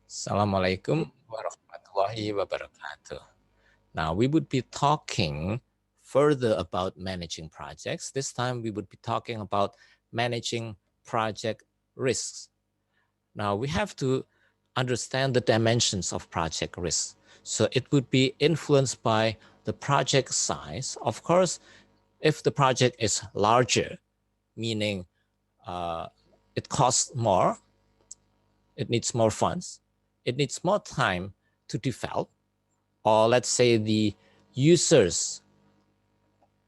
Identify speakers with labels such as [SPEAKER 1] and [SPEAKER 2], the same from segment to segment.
[SPEAKER 1] Assalamualaikum warahmatullahi wabarakatuh. Now we would be talking further about managing projects. This time we would be talking about managing project risks. Now we have to understand the dimensions of project risks. So it would be influenced by the project size. Of course, if the project is larger, meaning it costs more, it needs more funds, it needs more time to develop, or let's say the users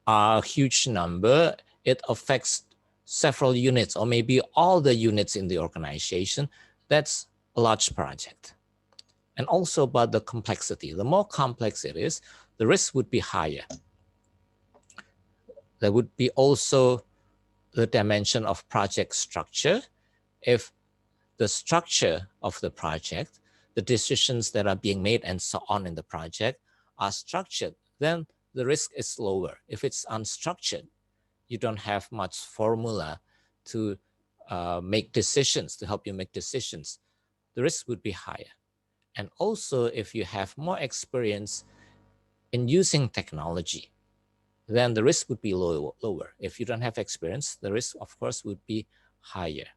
[SPEAKER 1] are a huge number, it affects several units or maybe all the units in the organization, that's a large project. And also about the complexity. The more complex it is, the risk would be higher. There would be also the dimension of project structure. If the structure of the project, the decisions that are being made and so on in the project are structured, then the risk is lower. If it's unstructured, you don't have much formula to make decisions, to help you make decisions, the risk would be higher. And also, if you have more experience in using technology, then the risk would be lower. If you don't have experience, the risk, of course, would be higher.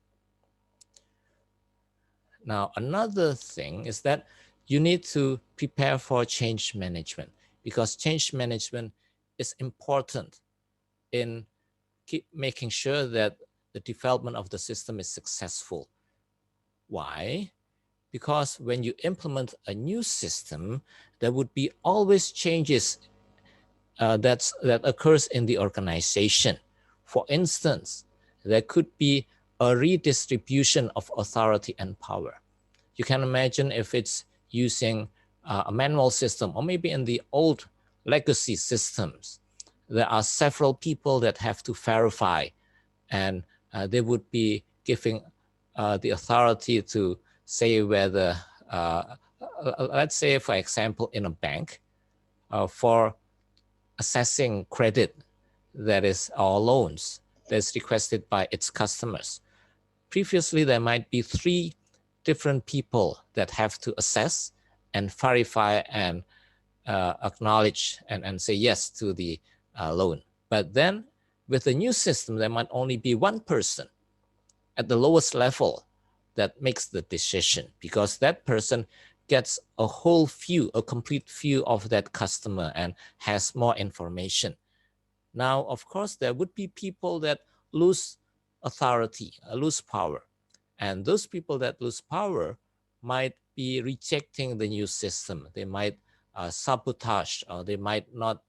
[SPEAKER 1] Now, another thing is that you need to prepare for change management, because change management is important in making sure that the development of the system is successful. Why? Because when you implement a new system, there would be always changes that occurs in the organization. For instance, there could be a redistribution of authority and power. You can imagine if it's using a manual system, or maybe in the old legacy systems, there are several people that have to verify, and they would be giving the authority to say whether, let's say, for example, in a bank, for assessing credit that is, or loans that's requested by its customers. Previously, there might be 3 different people that have to assess and verify and acknowledge and say yes to the loan. But then with the new system, there might only be 1 person at the lowest level that makes the decision, because that person gets a whole view, a complete view of that customer and has more information. Now, of course, there would be people that lose authority, lose power. And those people that lose power might be rejecting the new system. They might sabotage, or they might not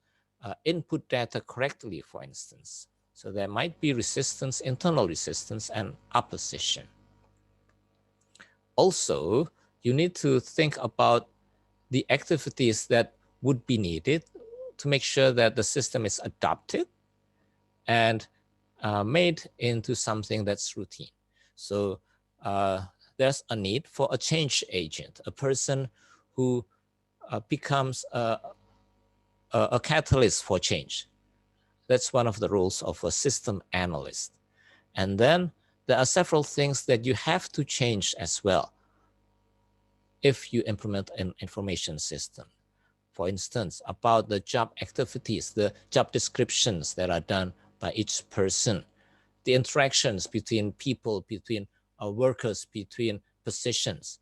[SPEAKER 1] input data correctly, for instance. So there might be resistance, internal resistance, and opposition. Also, you need to think about the activities that would be needed to make sure that the system is adopted and made into something that's routine. So there's a need for a change agent, a person who becomes a catalyst for change. That's one of the roles of a system analyst. And then there are several things that you have to change as well if you implement an information system. For instance, about the job activities, the job descriptions that are done by each person, the interactions between people, between workers, between positions,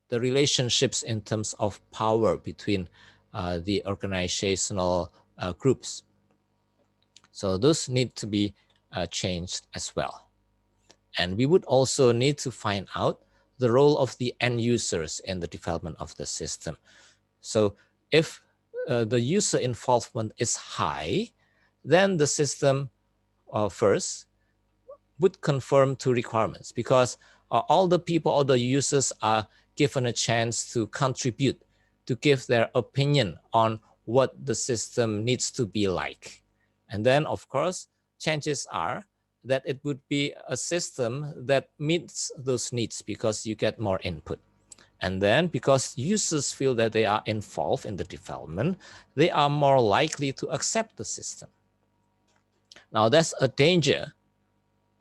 [SPEAKER 1] the relationships in terms of power between the organizational groups. So those need to be changed as well. And we would also need to find out the role of the end users in the development of the system. So if the user involvement is high, then the system first would conform to requirements, because all the people, all the users are given a chance to contribute, to give their opinion on what the system needs to be like. And then, of course, chances are that it would be a system that meets those needs because you get more input. And then because users feel that they are involved in the development, they are more likely to accept the system. Now, that's a danger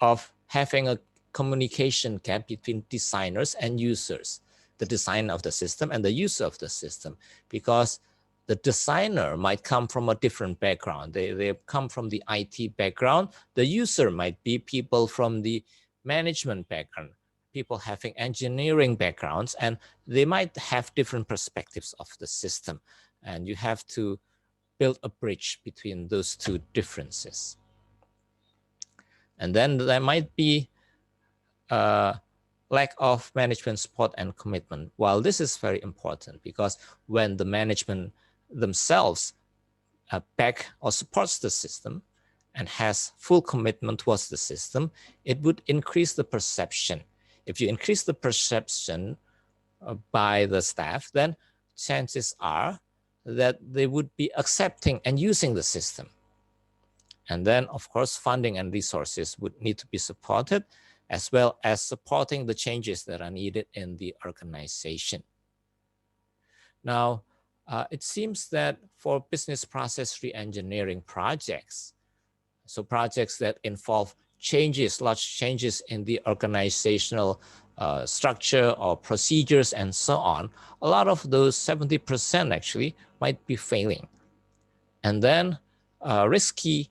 [SPEAKER 1] of having a communication gap between designers and users. the design of the system and the use of the system, because the designer might come from a different background. They come from the IT background. The user might be people from the management background, people having engineering backgrounds, and they might have different perspectives of the system. And you have to build a bridge between those two differences. And then there might be a lack of management support and commitment. While this is very important, because when the management themselves back or supports the system and has full commitment towards the system, it would increase the perception. If you increase the perception by the staff, then chances are that they would be accepting and using the system. And then, of course, funding and resources would need to be supported, as well as supporting the changes that are needed in the organization. Now, it seems that for business process re-engineering projects, so projects that involve changes, large changes in the organizational structure or procedures and so on, a lot of those 70% actually might be failing. And then risky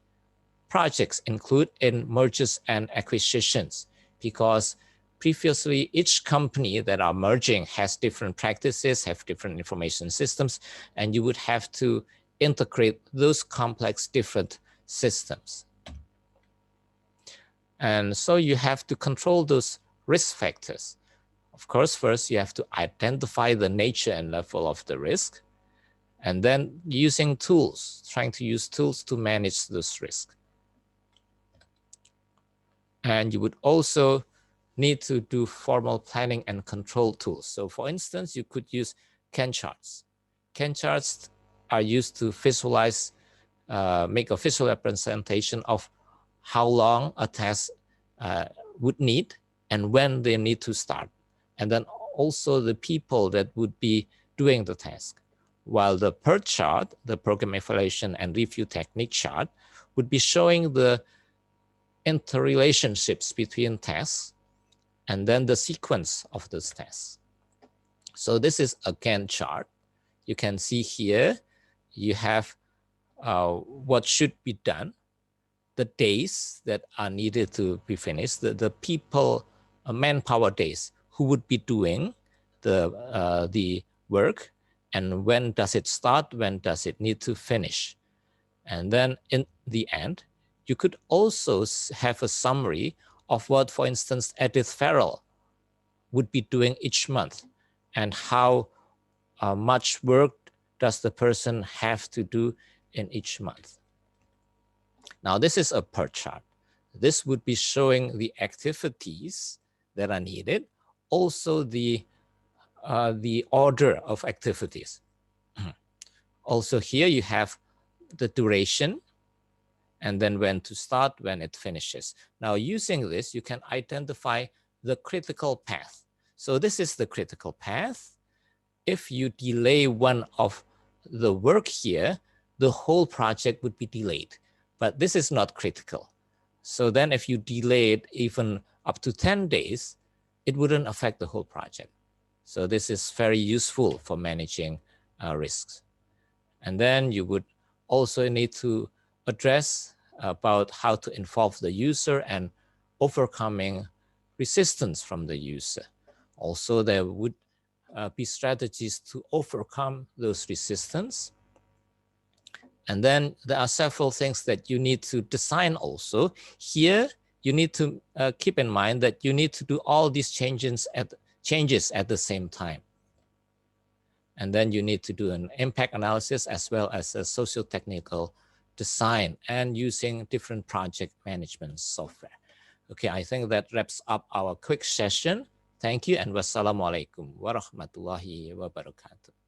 [SPEAKER 1] projects include in mergers and acquisitions, because previously each company that are merging has different practices, have different information systems, and you would have to integrate those complex different systems. And so you have to control those risk factors. Of course, first you have to identify the nature and level of the risk, and then using tools, trying to use tools to manage this risk. And you would also need to do formal planning and control tools. So for instance, you could use Gantt charts. Gantt charts are used to visualize, make a visual representation of how long a task would need and when they need to start. And then also the people that would be doing the task. While the PERT chart, the program evaluation and review technique chart, would be showing the interrelationships between tasks and then the sequence of those tasks. So this is a Gantt chart. You can see here, you have what should be done, the days that are needed to be finished, the people, manpower days, who would be doing the work, and when does it start, when does it need to finish. And then in the end, you could also have a summary of what, for instance, Edith Farrell would be doing each month, and how much work does the person have to do in each month. Now, this is a PERT chart. This would be showing the activities that are needed, also the order of activities. Also here you have the duration, and then when to start, when it finishes. Now, using this, you can identify the critical path. So this is the critical path. If you delay one of the work here, the whole project would be delayed. But this is not critical. So then if you delay it even up to 10 days, it wouldn't affect the whole project. So this is very useful for managing risks. And then you would also need to address about how to involve the user and overcoming resistance from the user. Also, there would be strategies to overcome those resistance. And then there are several things that you need to design also. Here, you need to keep in mind that you need to do all these changes at the same time. And then you need to do an impact analysis as well as a socio-technical design and using different project management software. Okay, I think that wraps up our quick session. Thank you, and wassalamualaikum warahmatullahi wabarakatuh.